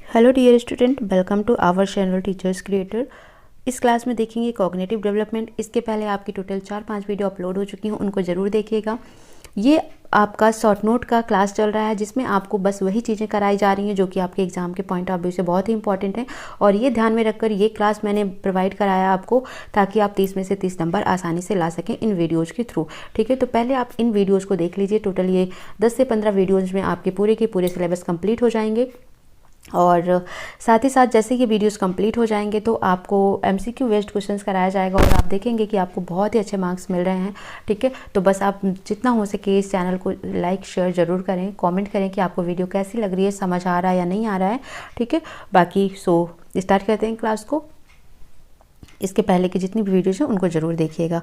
Hello dear student, welcome to our channel teachers creator. इस class में देखेंगे cognitive development. इसके पहले आपकी टोटल 4-5 वीडियो अपलोड हो चुकी हैं, उनको ज़रूर देखिएगा। ये आपका शॉर्ट नोट का क्लास चल रहा है जिसमें आपको बस वही चीज़ें कराई जा रही हैं जो कि आपके एग्जाम के पॉइंट ऑफ व्यू से बहुत ही इंपॉर्टेंट है। और ये ध्यान में रखकर ये क्लास मैंने प्रोवाइड कराया आपको ताकि आप 30 में से 30 नंबर आसानी से ला सकें इन वीडियोज़ के थ्रू। ठीक है, तो पहले आप इन वीडियोज़ को देख लीजिए। टोटल ये 10 से 15 वीडियोज़ में आपके पूरे के पूरे सिलेबस कंप्लीट हो जाएंगे। और साथ ही साथ जैसे ये वीडियोस कंप्लीट हो जाएंगे तो आपको एमसीक्यू बेस्ड क्वेश्चंस कराया जाएगा और आप देखेंगे कि आपको बहुत ही अच्छे मार्क्स मिल रहे हैं। ठीक है, तो बस आप जितना हो सके इस चैनल को लाइक शेयर ज़रूर करें, कमेंट करें कि आपको वीडियो कैसी लग रही है, समझ आ रहा है या नहीं आ रहा है। ठीक है, बाकी स्टार्ट करते हैं क्लास को। इसके पहले की जितनी भी वीडियोज़ हैं उनको ज़रूर देखिएगा।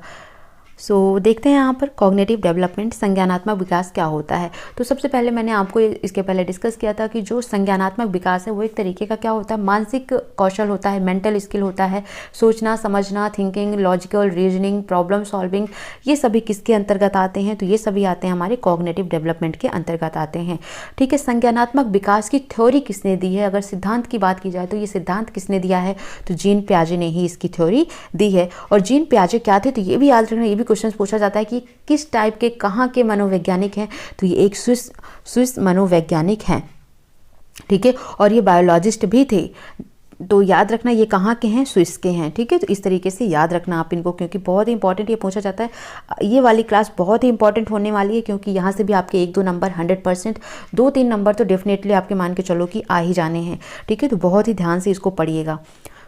देखते हैं यहाँ पर कॉग्निटिव डेवलपमेंट, संज्ञानात्मक विकास क्या होता है। तो सबसे पहले मैंने आपको इसके पहले डिस्कस किया था कि जो संज्ञानात्मक विकास है वो एक तरीके का क्या होता है, मानसिक कौशल होता है, मेंटल स्किल होता है। सोचना, समझना, thinking, logical reasoning, problem solving, ये सभी किसके अंतर्गत आते हैं? तो ये सभी आते हैं हमारे कॉग्निटिव डेवलपमेंट के अंतर्गत आते हैं। ठीक है, संज्ञानात्मक विकास की थ्योरी किसने दी है? अगर सिद्धांत की बात की जाए तो ये सिद्धांत किसने दिया है? तो जीन पियाजे ने ही इसकी थ्योरी दी है। और जीन पियाजे क्या थे? तो ये भी याद रखना, ये भी क्वेश्चन पूछा जाता है कि किस टाइप के, कहाँ के मनोवैज्ञानिक हैं? तो ये एक स्विस मनोवैज्ञानिक हैं। ठीक है, और ये बायोलॉजिस्ट भी थे। तो याद रखना ये कहाँ के हैं? स्विस के हैं। ठीक है, तो इस तरीके से याद रखना आप इनको, क्योंकि बहुत ही इंपॉर्टेंट ये पूछा जाता है। ये वाली क्लास बहुत ही इंपॉर्टेंट होने वाली है क्योंकि यहाँ से भी आपके 1-2 नंबर 100%, 2-3 नंबर तो डेफिनेटली आपके मान के चलो कि आ ही जाने हैं। ठीक है, तो बहुत ही ध्यान से इसको पढ़िएगा।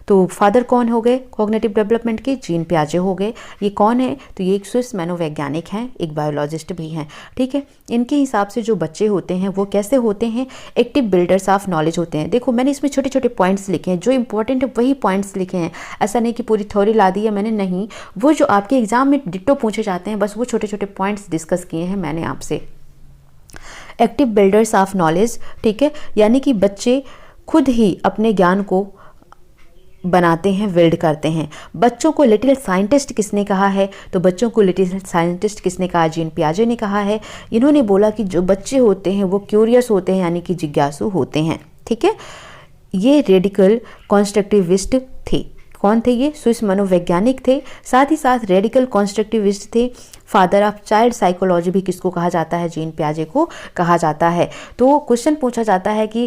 तो फादर कौन हो गए कॉग्निटिव डेवलपमेंट के? जीन पियाजे हो गए। ये कौन है? तो ये एक स्विस मनोवैज्ञानिक हैं, एक बायोलॉजिस्ट भी हैं। ठीक है, इनके हिसाब से जो बच्चे होते हैं वो कैसे होते हैं? एक्टिव बिल्डर्स ऑफ नॉलेज होते हैं। देखो मैंने इसमें छोटे छोटे पॉइंट्स लिखे हैं, जो इंपॉर्टेंट है वही पॉइंट्स लिखे हैं। ऐसा नहीं कि पूरी थ्योरी ला दी है मैंने, नहीं। वो जो आपके एग्जाम में डिट्टो पूछे जाते हैं बस वो छोटे छोटे पॉइंट्स डिस्कस किए हैं मैंने आपसे। एक्टिव बिल्डर्स ऑफ नॉलेज, ठीक है, यानी कि बच्चे खुद ही अपने ज्ञान को बनाते हैं, बिल्ड करते हैं। बच्चों को लिटिल साइंटिस्ट किसने कहा है? तो बच्चों को लिटिल साइंटिस्ट किसने कहा? जीन पियाजे ने कहा है। इन्होंने बोला कि जो बच्चे होते हैं वो क्यूरियस होते हैं, यानी कि जिज्ञासु होते हैं। ठीक है, ये रेडिकल कॉन्स्ट्रक्टिविस्ट थे। कौन थे ये? स्विस मनोवैज्ञानिक थे, साथ ही साथ रेडिकल कॉन्स्ट्रक्टिविस्ट थे। फादर ऑफ चाइल्ड साइकोलॉजी भी किसको कहा जाता है? जीन पियाजे को कहा जाता है। तो क्वेश्चन पूछा जाता है कि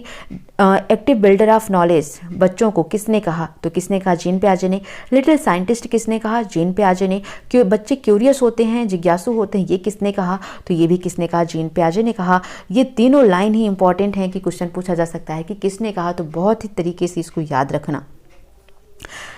एक्टिव बिल्डर ऑफ नॉलेज बच्चों को किसने कहा? तो किसने कहा? जीन पियाजे ने। लिटिल साइंटिस्ट किसने कहा? जीन पियाजे ने। क्यों बच्चे क्यूरियस होते हैं, जिज्ञासु होते हैं, ये किसने कहा? तो ये भी किसने कहा? जीन पियाजे ने कहा। ये तीनों लाइन ही इंपॉर्टेंट हैं कि क्वेश्चन पूछा जा सकता है कि किसने कहा, तो बहुत ही तरीके से इसको याद रखना।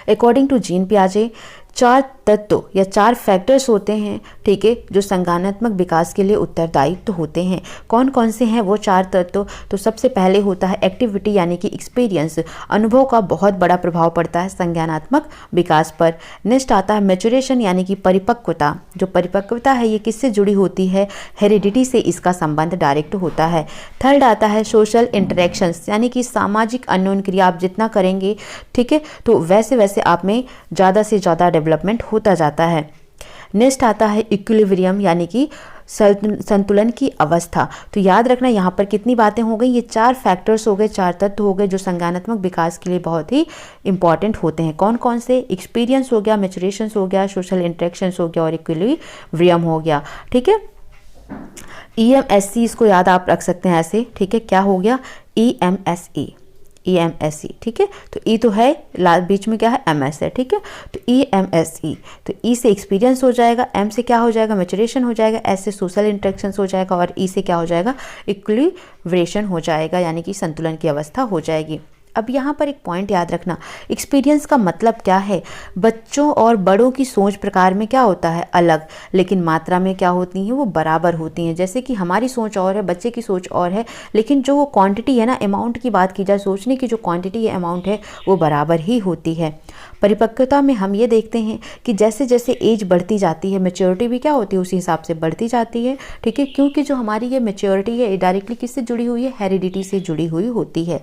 अकॉर्डिंग टू जीन पियाजे 4 तत्व या 4 फैक्टर्स होते हैं, ठीक है, जो संज्ञानात्मक विकास के लिए उत्तरदायित्व होते हैं। कौन कौन से हैं वो 4 तत्व? तो सबसे पहले होता है एक्टिविटी, यानी कि एक्सपीरियंस। अनुभव का बहुत बड़ा प्रभाव पड़ता है संज्ञानात्मक विकास पर। नेक्स्ट आता है मैच्योरेशन, यानी कि परिपक्वता। जो परिपक्वता है ये किससे जुड़ी होती है? हेरिडिटी से इसका संबंध डायरेक्ट होता है। थर्ड आता है सोशल इंटरेक्शंस, यानी कि सामाजिक अन्योन क्रिया आप जितना करेंगे, ठीक है, तो वैसे वैसे आप में ज़्यादा से ज़्यादा डेवलपमेंट होता जाता है। नेक्स्ट आता है इक्विलिब्रियम, यानी कि संतुलन की अवस्था। तो याद रखना यहाँ पर कितनी बातें हो गई? ये 4 फैक्टर्स हो गए, 4 तत्व हो गए जो संज्ञानात्मक विकास के लिए बहुत ही इंपॉर्टेंट होते हैं। कौन कौन से? एक्सपीरियंस हो गया, मैच्योरेशन हो गया, सोशल इंटरेक्शंस हो गया और इक्विलिब्रियम हो गया। ठीक है, EMSC इसको याद आप रख सकते हैं ऐसे। ठीक है, क्या हो गया? EMSE, ठीक है, तो ई तो है, बीच में क्या है? MS है। ठीक है, तो EMSE, तो ई से एक्सपीरियंस हो जाएगा, M से क्या हो जाएगा? मैच्योरेशन हो जाएगा, S से सोशल इंटरेक्शंस हो जाएगा और ई से क्या हो जाएगा? इक्विलिब्रेशन हो जाएगा, यानी कि संतुलन की अवस्था हो जाएगी। अब यहाँ पर एक पॉइंट याद रखना, एक्सपीरियंस का मतलब क्या है? बच्चों और बड़ों की सोच प्रकार में क्या होता है? अलग, लेकिन मात्रा में क्या होती हैं? वो बराबर होती हैं। जैसे कि हमारी सोच और है, बच्चे की सोच और है, लेकिन जो वो क्वांटिटी है ना, अमाउंट की बात की जाए, सोचने की जो क्वांटिटी है, अमाउंट है, वो बराबर ही होती है। परिपक्वता में हम ये देखते हैं कि जैसे जैसे एज बढ़ती जाती है, मैच्योरिटी भी क्या होती है? उसी हिसाब से बढ़ती जाती है। ठीक है, क्योंकि जो हमारी ये मैच्योरिटी है डायरेक्टली किससे जुड़ी हुई है? हेरिडिटी से जुड़ी हुई होती है।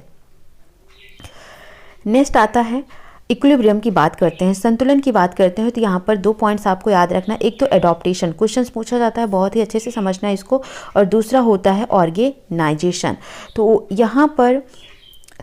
नेक्स्ट आता है इक्विलिब्रियम की बात करते हैं, संतुलन की बात करते हैं। तो यहाँ पर 2 पॉइंट्स आपको याद रखना। एक तो एडॉप्टेशन, क्वेश्चंस पूछा जाता है, बहुत ही अच्छे से समझना है इसको। और दूसरा होता है ऑर्गेनाइजेशन। तो यहाँ पर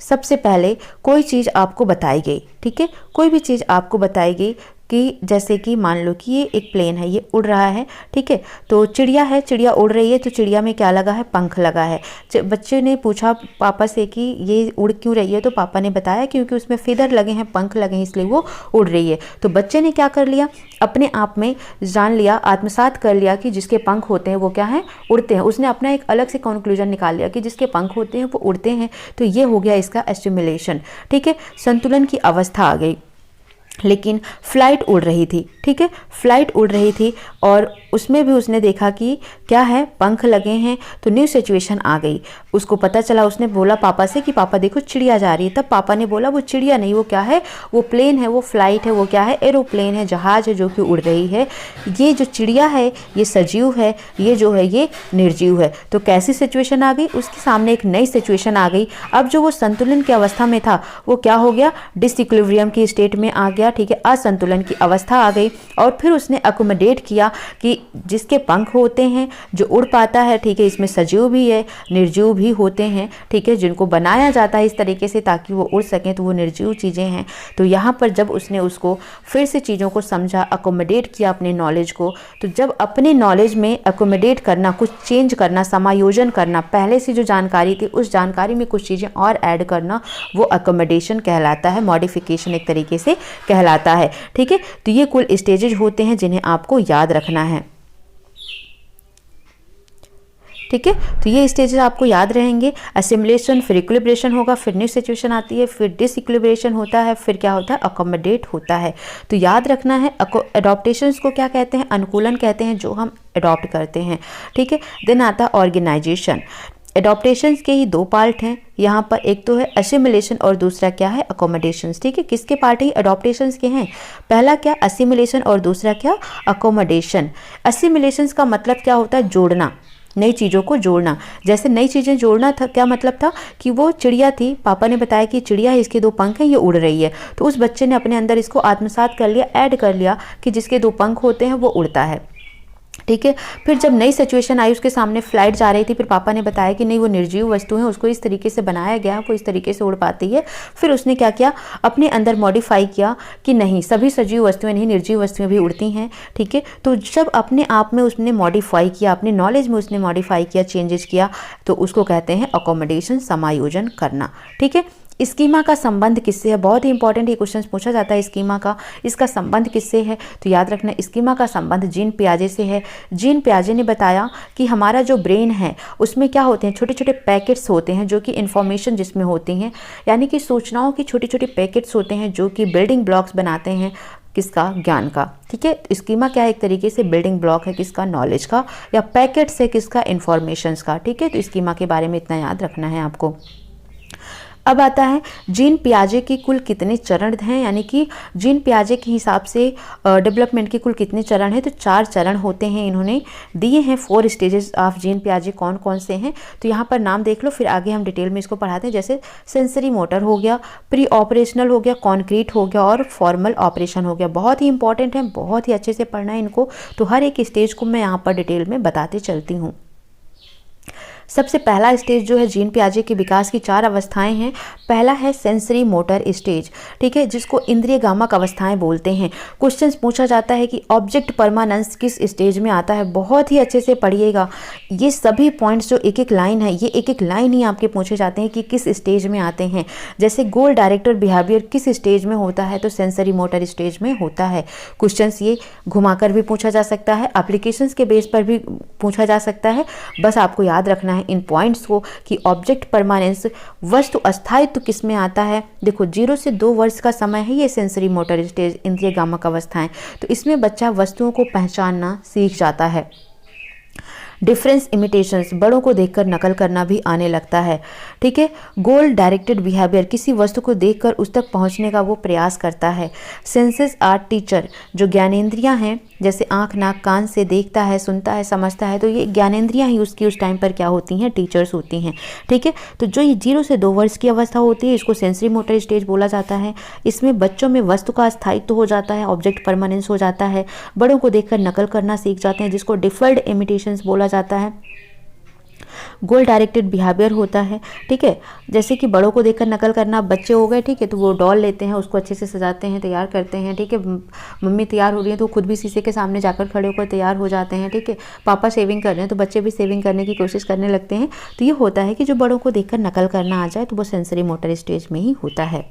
सबसे पहले कोई चीज़ आपको बताई गई, ठीक है, कोई भी चीज़ आपको बताई गई कि जैसे कि मान लो कि ये एक प्लेन है, ये उड़ रहा है, ठीक है, तो चिड़िया है, चिड़िया उड़ रही है, तो चिड़िया में क्या लगा है, पंख लगा है। बच्चे ने पूछा पापा से कि ये उड़ क्यों रही है, तो पापा ने बताया क्योंकि उसमें फेदर लगे हैं, पंख लगे हैं, इसलिए वो उड़ रही है। तो बच्चे ने क्या कर लिया, अपने आप में जान लिया, आत्मसात कर लिया कि जिसके पंख होते हैं वो क्या है, उड़ते हैं। उसने अपना एक अलग से कंक्लूजन निकाल लिया कि जिसके पंख होते हैं वो उड़ते हैं। तो ये हो गया इसका एस्टिमुलेशन, ठीक है, संतुलन की अवस्था आ गई। लेकिन फ्लाइट उड़ रही थी, ठीक है, फ्लाइट उड़ रही थी और उसमें भी उसने देखा कि क्या है, पंख लगे हैं, तो न्यू सिचुएशन आ गई। उसको पता चला, उसने बोला पापा से कि पापा देखो चिड़िया जा रही है। तब पापा ने बोला वो चिड़िया नहीं, वो क्या है, वो प्लेन है, वो फ्लाइट है, वो क्या है, एरोप्लेन है, जहाज है जो कि उड़ रही है। ये जो चिड़िया है ये सजीव है, ये जो है ये निर्जीव है। तो कैसी सिचुएशन आ गई, उसके सामने एक नई सिचुएशन आ गई। अब जो वो संतुलन की अवस्था में था वो क्या हो गया, डिसइक्विलिब्रियम की स्टेट में आ गया, ठीक है, असंतुलन की अवस्था आ गई। और फिर उसने अकोमोडेट किया कि जिसके पंख होते हैं जो उड़ पाता है, ठीक है, इसमें सजीव भी है, निर्जीव भी होते हैं, ठीक है, जिनको बनाया जाता है इस तरीके से ताकि वो उड़ सकें, तो वो निर्जीव चीज़ें हैं। तो यहाँ पर जब उसने उसको फिर से चीज़ों को समझा, अकोमोडेट किया अपने नॉलेज को, तो जब अपने नॉलेज में अकोमोडेट करना, कुछ चेंज करना, समायोजन करना, पहले से जो जानकारी थी उस जानकारी में कुछ चीज़ें और ऐड करना, वो अकोमोडेशन कहलाता है, मॉडिफिकेशन एक तरीके से कहलाता है, ठीक है। तो ये कुल स्टेजेज होते हैं जिन्हें आपको याद रखना है, ठीक है। तो ये स्टेजेस आपको याद रहेंगे। असिमुलेशन, फिर इक्विलिब्रेशन होगा, फिर न्यू सिचुएशन आती है, फिर डिसइक्विलिब्रेशन होता है, फिर क्या होता है, अकोमोडेट होता है। तो याद रखना है, एडॉप्टेशंस को क्या कहते हैं, अनुकूलन कहते हैं, जो हम एडॉप्ट करते हैं, ठीक है। देन आता है ऑर्गेनाइजेशन। एडॉप्टेशंस के ही दो पार्ट हैं यहाँ पर, एक तो है असिमुलेशन और दूसरा क्या है, अकोमोडेशंस, ठीक है। किसके पार्ट है, एडॉप्टेशंस के हैं। पहला क्या, असिमुलेशन, और दूसरा क्या, अकोमोडेशन। असिमुलेशंस का मतलब क्या होता है, जोड़ना, नई चीज़ों को जोड़ना। जैसे नई चीज़ें जोड़ना था, क्या मतलब था कि वो चिड़िया थी, पापा ने बताया कि चिड़िया है, इसके दो पंख हैं, ये उड़ रही है, तो उस बच्चे ने अपने अंदर इसको आत्मसात कर लिया, ऐड कर लिया कि जिसके दो पंख होते हैं वो उड़ता है, ठीक है। फिर जब नई सिचुएशन आई, उसके सामने फ्लाइट जा रही थी, फिर पापा ने बताया कि नहीं वो निर्जीव वस्तु है, उसको इस तरीके से बनाया गया, वो इस तरीके से उड़ पाती है। फिर उसने क्या किया, अपने अंदर मॉडिफाई किया कि नहीं, सभी सजीव वस्तुएं नहीं, निर्जीव वस्तुएं भी उड़ती हैं, ठीक है। तो जब अपने आप में उसने मॉडिफाई किया, अपने नॉलेज में उसने मॉडिफाई किया, चेंजेस किया, तो उसको कहते हैं अकोमोडेशन, समायोजन करना, ठीक है। स्कीमा का संबंध किससे है, बहुत ही इंपॉर्टेंट ये क्वेश्चन पूछा जाता है स्कीमा का, इसका संबंध किससे है, तो याद रखना स्कीमा का संबंध जीन पियाजे से है। जीन पियाजे ने बताया कि हमारा जो ब्रेन है उसमें क्या होते हैं, छोटे छोटे पैकेट्स होते हैं जो कि इंफॉर्मेशन जिसमें होती हैं, यानी कि सूचनाओं की छोटे छोटे पैकेट्स होते हैं जो कि बिल्डिंग ब्लॉक्स बनाते हैं किसका, ज्ञान का, ठीक है। स्कीमा क्या है, एक तरीके से बिल्डिंग ब्लॉक है किसका, नॉलेज का, या पैकेट्स है किसका, इंफॉर्मेशंस का, ठीक है। तो स्कीमा के बारे में इतना याद रखना है आपको। अब आता है जीन पियाजे की कुल कितने चरण हैं, यानी कि जीन पियाजे के हिसाब से डेवलपमेंट के कुल कितने चरण हैं, तो 4 चरण होते हैं, इन्होंने दिए हैं 4 स्टेजेस ऑफ जीन पियाजे, कौन कौन से हैं, तो यहाँ पर नाम देख लो, फिर आगे हम डिटेल में इसको पढ़ाते हैं। जैसे सेंसरी मोटर हो गया, प्री ऑपरेशनल हो गया, कॉन्क्रीट हो गया, और फॉर्मल ऑपरेशन हो गया। बहुत ही इंपॉर्टेंट है, बहुत ही अच्छे से पढ़ना है इनको, तो हर एक स्टेज को मैं यहाँ पर डिटेल में बताते चलती हूँ। सबसे पहला स्टेज जो है जीन पियाजे के विकास की 4 अवस्थाएं हैं। पहला है सेंसरी मोटर स्टेज, ठीक है, जिसको इंद्रिय गामक अवस्थाएं बोलते हैं। क्वेश्चंस पूछा जाता है कि ऑब्जेक्ट परमानेंस किस स्टेज में आता है, बहुत ही अच्छे से पढ़िएगा। ये सभी पॉइंट्स जो एक एक लाइन है, ये एक एक लाइन ही आपके पूछे जाते हैं कि किस स्टेज में आते हैं। जैसे गोल डायरेक्टर बिहेवियर किस स्टेज में होता है, तो सेंसरी मोटर स्टेज में होता है। क्वेश्चंस ये घुमाकर भी पूछा जा सकता है, एप्लीकेशंस के बेस पर भी पूछा जा सकता है। बस आपको याद रखना है इन पॉइंट्स को कि ऑब्जेक्ट परमानेंस, वस्तु अस्थायित्व किस में आता है। देखो 0 से 2 वर्ष का समय है ये सेंसरी मोटर स्टेज, इंद्रिय गामक अवस्थाएं, तो इसमें बच्चा वस्तुओं को पहचानना सीख जाता है। डिफरेंस इमिटेशंस, बड़ों को देखकर नकल करना भी आने लगता है, ठीक है। गोल डायरेक्टेड बिहेवियर, किसी वस्तु को देखकर उस तक पहुंचने का वो प्रयास करता है। सेंसेस आर टीचर, जो ज्ञानेंद्रियां हैं, जैसे आंख, नाक, कान से देखता है, सुनता है, समझता है, तो ये ज्ञानेंद्रियां ही उसकी उस टाइम पर क्या होती हैं, टीचर्स होती हैं, ठीक है। तो जो ये 0 से 2 वर्ष की अवस्था होती है इसको सेंसरी मोटर स्टेज बोला जाता है। इसमें बच्चों में वस्तु का स्थायित्व हो जाता है, ऑब्जेक्ट परमानेंस हो जाता है, बड़ों को देखकर नकल करना सीख जाते हैं, जिसको डिफर्ड इमिटेशंस बोला जाता है। गोल डायरेक्टेड बिहेवियर होता है, ठीक है। जैसे कि बड़ों को देखकर नकल करना, बच्चे हो गए, ठीक है, तो वो डॉल लेते हैं, उसको अच्छे से सजाते हैं, तैयार करते हैं, ठीक है। मम्मी तैयार हो रही है तो खुद भी शीशे के सामने जाकर खड़े होकर तैयार हो जाते हैं, ठीक है। पापा शेविंग कर रहे हैं तो बच्चे भी शेविंग करने की कोशिश करने लगते हैं। तो ये होता है कि जो बड़ों को देखकर नकल करना आ जाए तो वो सेंसरी मोटर स्टेज में ही होता है।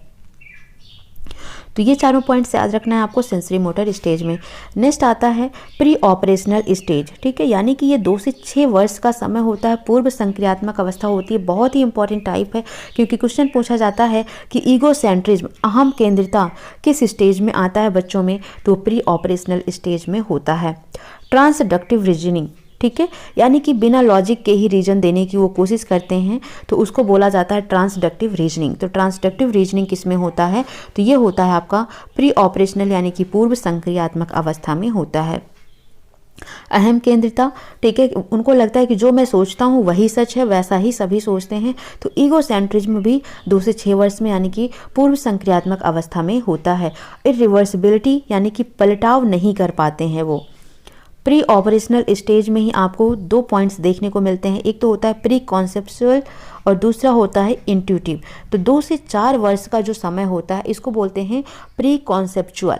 तो ये चारों पॉइंट्स याद रखना है आपको सेंसरी मोटर स्टेज में। नेक्स्ट आता है प्री ऑपरेशनल स्टेज, ठीक है, यानी कि ये 2 से 6 वर्ष का समय होता है, पूर्व संक्रियात्मक अवस्था होती है। बहुत ही इंपॉर्टेंट टाइप है क्योंकि क्वेश्चन पूछा जाता है कि ईगोसेंट्रिज्म, अहम केंद्रिता किस स्टेज में आता है बच्चों में, तो प्री ऑपरेशनल स्टेज में होता है। ट्रांसडक्टिव रीजनिंग, ठीक है, यानी कि बिना लॉजिक के ही रीजन देने की वो कोशिश करते हैं तो उसको बोला जाता है ट्रांसडक्टिव रीजनिंग। तो ट्रांसडक्टिव रीजनिंग किस में होता है, तो ये होता है आपका प्री ऑपरेशनल यानी कि पूर्व संक्रियात्मक अवस्था में होता है। अहम केंद्रिता, ठीक है, उनको लगता है कि जो मैं सोचता हूँ वही सच है, वैसा ही सभी सोचते हैं। तो ईगोसेंट्रिज्म भी 2 से 6 वर्ष में यानी कि पूर्व संक्रियात्मक अवस्था में होता है। इरिवर्सिबिलिटी यानी कि पलटाव नहीं कर पाते हैं वो। प्री ऑपरेशनल स्टेज में ही आपको 2 पॉइंट्स देखने को मिलते हैं, एक तो होता है प्री कॉन्सेप्चुअल और दूसरा होता है इंट्यूटिव। तो 2 से 4 वर्ष का जो समय होता है इसको बोलते हैं प्री कॉन्सेप्चुअल,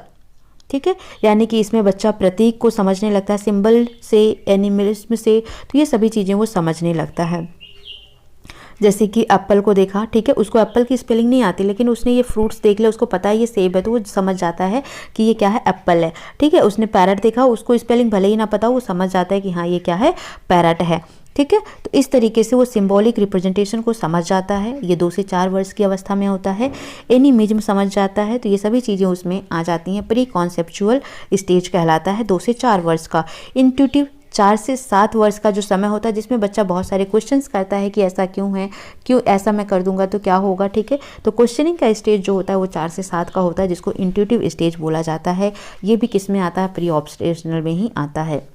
ठीक है, यानी कि इसमें बच्चा प्रतीक को समझने लगता है, सिंबल से, एनिमलिज्म से, तो ये सभी चीज़ें वो समझने लगता है। जैसे कि एप्पल को देखा, ठीक है, उसको एप्पल की स्पेलिंग नहीं आती लेकिन उसने ये फ्रूट्स देख लिया, उसको पता है ये सेब है तो वो समझ जाता है कि ये क्या है, एप्पल है, ठीक है। उसने पैरट देखा, उसको स्पेलिंग भले ही ना पता, वो समझ जाता है कि हाँ ये क्या है, पैरट है, ठीक है। तो इस तरीके से वो सिंबॉलिक रिप्रेजेंटेशन को समझ जाता है। ये 2 से 4 वर्ष की अवस्था में होता है। एनिमिज्म समझ जाता है, तो ये सभी चीज़ें उसमें आ जाती हैं। प्री कॉन्सेप्चुअल स्टेज कहलाता है 2 से 4 वर्ष का। इंट्यूटिव 4 से 7 वर्ष का जो समय होता है जिसमें बच्चा बहुत सारे क्वेश्चंस करता है कि ऐसा क्यों है, क्यों ऐसा मैं कर दूंगा तो क्या होगा, ठीक है। तो क्वेश्चनिंग का स्टेज जो होता है वो 4 से 7 का होता है जिसको इंट्यूटिव स्टेज बोला जाता है। ये भी किस में आता है, प्री ऑपरेशनल में ही आता है।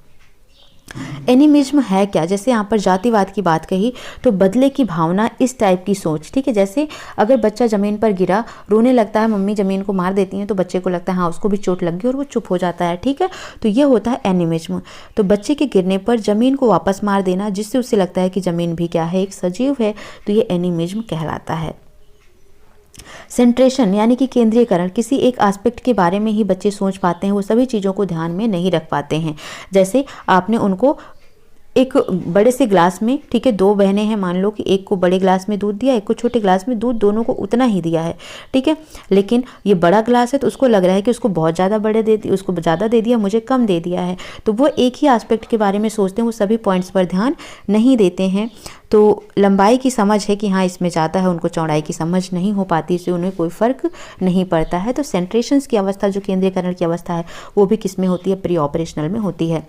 एनिमिज्म है क्या, जैसे यहाँ पर जातिवाद की बात कही तो बदले की भावना, इस टाइप की सोच, ठीक है। जैसे अगर बच्चा ज़मीन पर गिरा, रोने लगता है, मम्मी ज़मीन को मार देती हैं तो बच्चे को लगता है हाँ उसको भी चोट लग गई और वो चुप हो जाता है, ठीक है। तो ये होता है एनिमिज्म। तो बच्चे के गिरने पर ज़मीन को वापस मार देना जिससे उसे लगता है कि ज़मीन भी क्या है, एक सजीव है, तो ये एनिमिज्म कहलाता है। सेंट्रेशन यानी कि केंद्रीयकरण, किसी एक एस्पेक्ट के बारे में ही बच्चे सोच पाते हैं, वो सभी चीज़ों को ध्यान में नहीं रख पाते हैं। जैसे आपने उनको एक बड़े से ग्लास में, ठीक है, 2 बहनें हैं, मान लो कि एक को बड़े ग्लास में दूध दिया, एक को छोटे ग्लास में दूध, दोनों को उतना ही दिया है, ठीक है। लेकिन ये बड़ा ग्लास है तो उसको लग रहा है कि उसको बहुत ज़्यादा बड़े दे दिया, उसको ज़्यादा दे दिया, मुझे कम दे दिया है। तो वो एक ही एस्पेक्ट के बारे में सोचते हैं, वो सभी पॉइंट्स पर ध्यान नहीं देते हैं। तो लंबाई की समझ है कि हाँ इसमें ज़्यादा है, उनको चौड़ाई की समझ नहीं हो पाती, इससे उन्हें कोई फ़र्क नहीं पड़ता है। तो सेंट्रेशंस की अवस्था, जो केंद्रीयकरण की अवस्था है, वो भी किस में होती है, प्री ऑपरेशनल में होती है।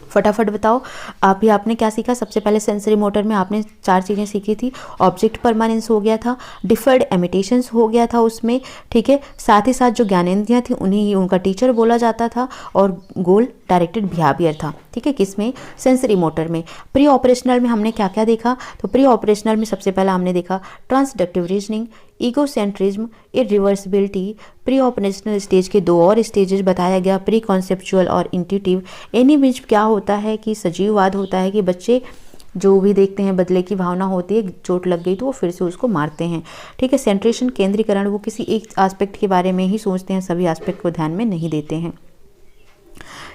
फटाफट बताओ आपने क्या सीखा। सबसे पहले सेंसरी मोटर में आपने 4 चीज़ें सीखी थी। ऑब्जेक्ट परमानेंस हो गया था, डिफर्ड इमिटेशंस हो गया था उसमें, ठीक है। साथ ही साथ जो ज्ञानेंद्रियाँ थी उन्हें ही उनका टीचर बोला जाता था, और गोल डायरेक्टेड बिहेवियर था, ठीक है, किसमें, सेंसरी मोटर में। प्री ऑपरेशनल में हमने क्या क्या देखा, तो प्री ऑपरेशनल में सबसे पहला हमने देखा transductive reasoning, egocentrism, irreversibility. Pre operational stage के 2 और स्टेजेस बताया गया, प्री कॉन्सेप्चुअल और इंट्यूटिव। एनिमिज्म क्या होता है कि सजीववाद होता है कि बच्चे जो भी देखते हैं बदले की भावना होती है, चोट लग गई तो वो फिर से उसको मारते हैं, ठीक है। सेंट्रेशन केंद्रीकरण, वो किसी एक एस्पेक्ट के बारे में ही सोचते हैं, सभी एस्पेक्ट को ध्यान में नहीं देते हैं।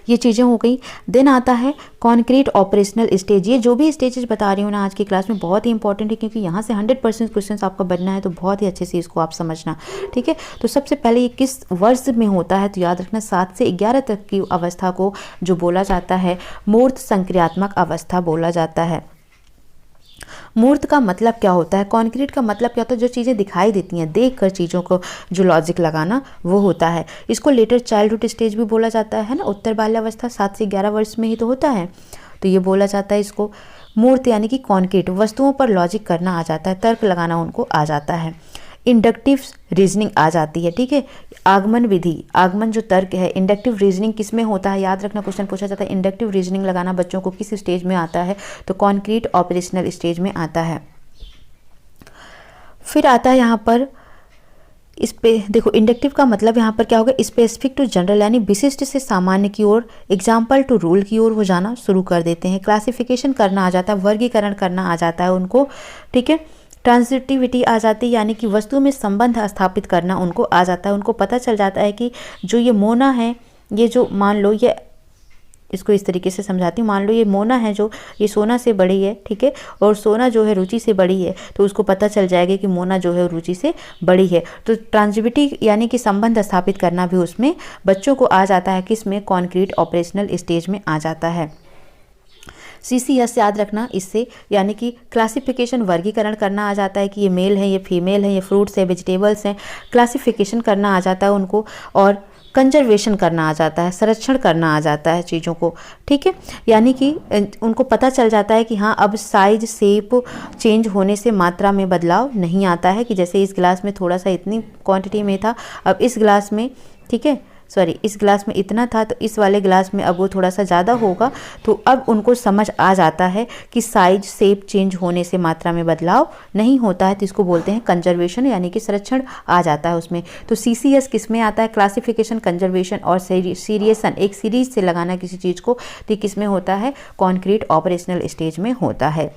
ये चीज़ें हो गई। देन आता है कॉन्क्रीट ऑपरेशनल स्टेज। ये जो भी स्टेजेस बता रही हूँ ना आज की क्लास में, बहुत ही इंपॉर्टेंट है क्योंकि यहाँ से 100% क्वेश्चन आपका बनना है, तो बहुत ही अच्छे से इसको आप समझना, ठीक है। तो सबसे पहले ये किस वर्ष में होता है, तो याद रखना 7 से 11 तक की अवस्था को जो बोला जाता है मूर्त संक्रियात्मक अवस्था बोला जाता है। मूर्त का मतलब क्या होता है, कॉन्क्रीट का मतलब क्या होता है, जो चीज़ें दिखाई देती हैं, देख कर चीज़ों को जो लॉजिक लगाना वो होता है। इसको लेटर चाइल्डहुड स्टेज भी बोला जाता है ना, उत्तर बाल्यावस्था 7 से 11 वर्ष में ही तो होता है, तो ये बोला जाता है इसको। मूर्त यानी कि कॉन्क्रीट, वस्तुओं पर लॉजिक करना आ जाता है, तर्क लगाना उनको आ जाता है। इंडक्टिव रीजनिंग आ जाती है, ठीक है। आगमन विधि, आगमन जो तर्क है, इंडक्टिव रीजनिंग किस में होता है, याद रखना, क्वेश्चन पूछा जाता है इंडक्टिव रीजनिंग लगाना बच्चों को किस स्टेज में आता है, तो कॉन्क्रीट ऑपरेशनल स्टेज में आता है। फिर आता है यहाँ पर इस पे देखो, इंडक्टिव का मतलब यहाँ पर क्या होगा, स्पेसिफिक टू जनरल यानी विशिष्ट से सामान्य की ओर, एग्जाम्पल टू रूल की ओर वो जाना शुरू कर देते हैं। क्लासिफिकेशन करना आ जाता है, वर्गीकरण करना आ जाता है उनको, ठीक है। ट्रांजिटिविटी आ जाती है यानी कि वस्तु में संबंध स्थापित करना उनको आ जाता है। उनको पता चल जाता है कि जो ये मोना है, ये जो मान लो, ये इसको इस तरीके से समझाती हूँ, मान लो ये मोना है जो ये सोना से बड़ी है, ठीक है, और सोना जो है रुचि से बड़ी है, तो उसको पता चल जाएगा कि मोना जो है रुचि से बड़ी है। तो ट्रांजिटिविटी यानी कि संबंध स्थापित करना भी उसमें बच्चों को आ जाता है, किसमें, कॉन्क्रीट ऑपरेशनल स्टेज में आ जाता है। CCS याद रखना इससे, यानी कि क्लासिफिकेशन, वर्गीकरण करना आ जाता है कि ये मेल है, ये फीमेल है, ये फ्रूट्स है, वेजिटेबल्स हैं, क्लासिफिकेशन करना आ जाता है उनको। और कंजर्वेशन करना आ जाता है, संरक्षण करना आ जाता है चीज़ों को, ठीक है। यानी कि उनको पता चल जाता है कि हाँ अब साइज शेप चेंज होने से मात्रा में बदलाव नहीं आता है, कि जैसे इस गिलास में थोड़ा सा इतनी क्वांटिटी में था, अब इस गिलास में, ठीक है, सॉरी, इस गिलास में इतना था तो इस वाले गिलास में अब वो थोड़ा सा ज़्यादा होगा। तो अब उनको समझ आ जाता है कि साइज शेप चेंज होने से मात्रा में बदलाव नहीं होता है, तो इसको बोलते हैं कंजर्वेशन, यानी कि संरक्षण आ जाता है उसमें। तो CCS किस में आता है, क्लासिफिकेशन, कंजर्वेशन और सीरिएशन, एक सीरीज से लगाना किसी चीज़ को, तो किस में होता है, कॉन्क्रीट ऑपरेशनल स्टेज में होता है।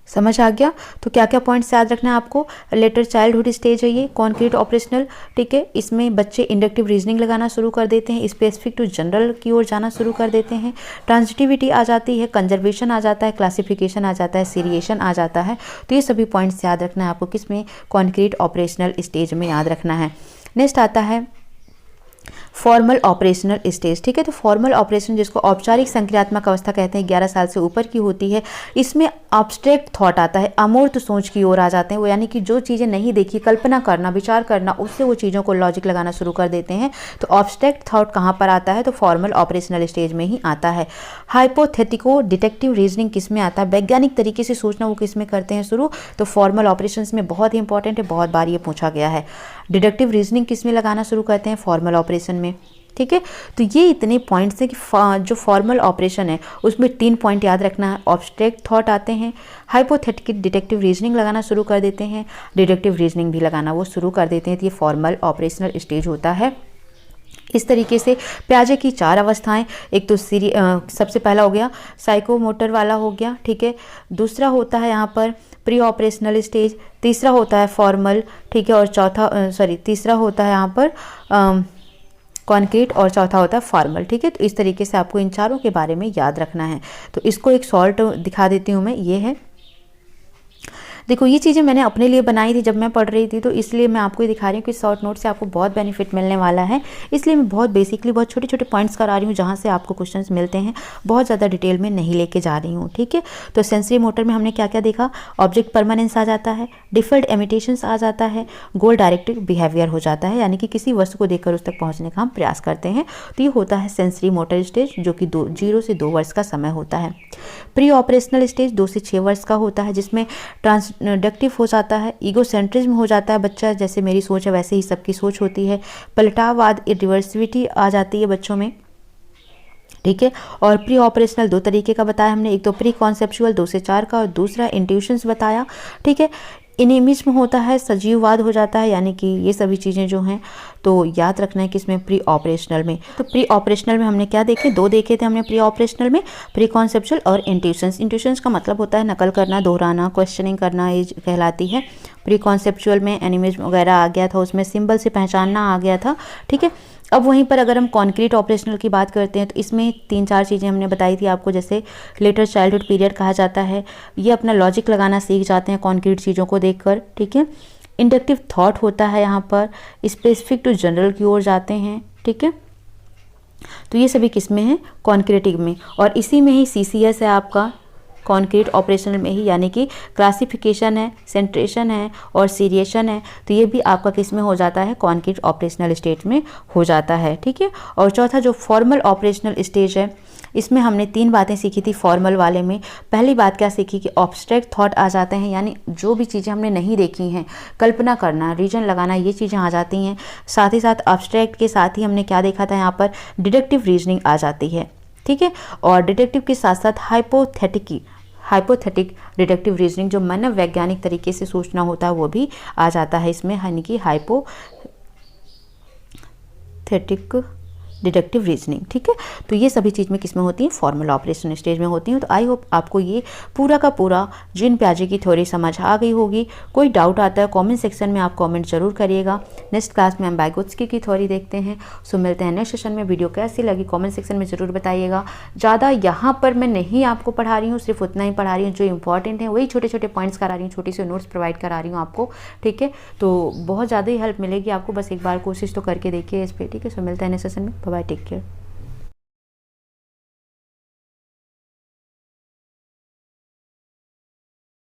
समझ आ गया। तो क्या क्या पॉइंट्स याद रखना है आपको, लेटर चाइल्डहुड स्टेज है ये कॉन्क्रीट ऑपरेशनल, ठीक है। इसमें बच्चे इंडक्टिव रीजनिंग लगाना शुरू कर देते हैं, स्पेसिफिक टू जनरल की ओर जाना शुरू कर देते हैं, ट्रांजिटिविटी आ जाती है, कंजर्वेशन आ जाता है, क्लासिफिकेशन आ जाता है, सीरिएशन आ जाता है। तो ये सभी पॉइंट्स याद रखना है आपको, किसमें, कॉन्क्रीट ऑपरेशनल स्टेज में याद रखना है। नेक्स्ट आता है फॉर्मल ऑपरेशनल स्टेज, ठीक है। तो फॉर्मल ऑपरेशन, जिसको औपचारिक संक्रियात्मक अवस्था कहते हैं, 11 साल से ऊपर की होती है। इसमें एब्स्ट्रैक्ट थॉट आता है, अमूर्त सोच की ओर आ जाते हैं वो, यानी कि जो चीज़ें नहीं देखी, कल्पना करना, विचार करना, उससे वो चीज़ों को लॉजिक लगाना शुरू कर देते हैं। तो एब्स्ट्रैक्ट थॉट कहाँ पर आता है, तो फॉर्मल ऑपरेशनल स्टेज में ही आता है। हाइपोथेटिको डिटेक्टिव रीजनिंग किस में आता है, वैज्ञानिक तरीके से सोचना वो किस में करते हैं शुरू, तो फॉर्मल ऑपरेशंस में। बहुत ही इंपॉर्टेंट है, बहुत बार ये पूछा गया है। डिडक्टिव रीजनिंग किस में लगाना शुरू करते हैं, फॉर्मल ऑपरेशन में, ठीक है। तो ये इतने पॉइंट्स हैं कि जो फॉर्मल ऑपरेशन है उसमें 3 पॉइंट याद रखना है। ऑब्स्ट्रैक्ट थॉट आते हैं, हाइपोथेटिकल डिटेक्टिव रीजनिंग लगाना शुरू कर देते हैं, डिडक्टिव रीजनिंग भी लगाना वो शुरू कर देते हैं। तो ये फॉर्मल ऑपरेशनल स्टेज होता है। इस तरीके से प्याजे की 4 अवस्थाएं, एक तो सबसे पहला हो गया साइकोमोटर वाला हो गया, ठीक है। दूसरा होता है यहाँ पर प्री ऑपरेशनल स्टेज, तीसरा होता है फॉर्मल, ठीक है, और तीसरा होता है यहाँ पर कॉन्क्रीट और चौथा होता है फॉर्मल, ठीक है। तो इस तरीके से आपको इन चारों के बारे में याद रखना है। तो इसको एक सॉल्ट दिखा देती हूँ मैं, ये है, देखो ये चीज़ें मैंने अपने लिए बनाई थी जब मैं पढ़ रही थी, तो इसलिए मैं आपको ये दिखा रही हूँ कि शॉर्ट नोट से आपको बहुत बेनिफिट मिलने वाला है। इसलिए मैं बहुत बेसिकली बहुत छोटे छोटे पॉइंट्स करा रही हूँ जहाँ से आपको क्वेश्चंस मिलते हैं, बहुत ज़्यादा डिटेल में नहीं लेके जा रही हूँ, ठीक है। तो सेंसरी मोटर में हमने क्या क्या देखा, ऑब्जेक्ट परमानेंस आ जाता है, डिफर्ड इमिटेशंस आ जाता है, गोल डायरेक्टेड बिहेवियर हो जाता है, यानी कि किसी वस्तु को देखकर उस तक पहुँचने का हम प्रयास करते हैं। तो ये होता है सेंसरी मोटर स्टेज, जो कि 0 से 2 वर्ष का समय होता है। प्री ऑपरेशनल स्टेज 2 से 6 वर्ष का होता है, जिसमें ट्रांसडक्टिव हो जाता है, ईगोसेंट्रिज्म हो जाता है, बच्चा जैसे मेरी सोच है वैसे ही सबकी सोच होती है, पलटावाद, इरिवर्सिविटी आ जाती है बच्चों में, ठीक है। और प्री ऑपरेशनल 2 तरीके का बताया हमने, एक तो प्री कॉन्सेप्चुअल 2 से 4 का, और दूसरा इंट्यूशंस बताया, ठीक है। इनिमिज्म होता है, सजीववाद हो जाता है, यानी कि ये सभी चीज़ें जो हैं तो याद रखना है कि इसमें प्री ऑपरेशनल में। तो प्री ऑपरेशनल में हमने क्या देखे, 2 देखे थे हमने प्री ऑपरेशनल में, प्री कॉन्सेप्चुअल और इंट्यूशंस। इंट्यूशंस का मतलब होता है नकल करना, दोहराना, क्वेश्चनिंग करना, ये कहलाती है। प्री कॉन्सेप्चुअल में एनिमिज्म वगैरह आ गया था, उसमें सिंबल से पहचानना आ गया था, ठीक है। अब वहीं पर अगर हम कॉन्क्रीट ऑपरेशनल की बात करते हैं तो इसमें 3-4 चीज़ें हमने बताई थी आपको, जैसे लेटर चाइल्डहुड पीरियड कहा जाता है, ये अपना लॉजिक लगाना सीख जाते हैं कॉन्क्रीट चीज़ों को देखकर, ठीक है। इंडक्टिव थॉट होता है यहाँ पर, स्पेसिफिक टू जनरल की ओर जाते हैं, ठीक है। तो ये सभी किस में है, कॉन्क्रीटिव में, और इसी में ही CCS है आपका कॉन्क्रीट ऑपरेशनल में ही, यानी कि क्लासिफिकेशन है, सेंट्रेशन है और सीरिएशन है। तो ये भी आपका किस में हो जाता है, कॉन्क्रीट ऑपरेशनल स्टेज में हो जाता है, ठीक है। और चौथा जो फॉर्मल ऑपरेशनल स्टेज है, इसमें हमने 3 बातें सीखी थी फॉर्मल वाले में। पहली बात क्या सीखी कि ऑब्स्ट्रैक्ट थॉट आ जाते हैं, यानी जो भी चीज़ें हमने नहीं देखी हैं, कल्पना करना, रीजन लगाना, ये चीज़ें आ जाती हैं। साथ ही साथ ऑब्स्ट्रैक्ट के साथ ही हमने क्या देखा था, यहाँ पर डिडक्टिव रीजनिंग आ जाती है, ठीक है। और डिडक्टिव के साथ साथ हाइपोथेटिक डिडक्टिव रीजनिंग, जो मनोवैज्ञानिक तरीके से सोचना होता है वो भी आ जाता है इसमें, यानी कि हाइपोथेटिक डिडक्टिव रीजनिंग। ठीक है, तो ये सभी चीज़ में किस में होती है, फॉर्मल ऑपरेशन स्टेज में होती हैं। तो आई होप आपको ये पूरा का पूरा जीन पियाजे की थ्योरी समझ आ गई होगी। कोई डाउट आता है कमेंट सेक्शन में आप कमेंट जरूर करिएगा। नेक्स्ट क्लास में हम वाइगोत्स्की की थ्योरी देखते हैं। सो मिलते हैं नेक्स्ट सेशन में। वीडियो कैसी लगी कमेंट सेक्शन में ज़रूर बताइएगा। ज़्यादा यहाँ पर मैं नहीं आपको पढ़ा रही हूँ, सिर्फ उतना ही पढ़ा रही हूँ जो इंपॉर्टेंट है, वही छोटे छोटे पॉइंट्स करा रही हूँ, छोटी सी नोट्स प्रोवाइड करा रही हूँ आपको। ठीक है, तो बहुत ज़्यादा ही हेल्प मिलेगी आपको, बस एक बार कोशिश तो करके देखिए इस पर। ठीक है, सो मिलते हैं नेक्स्ट सेशन में। Bye bye, take care.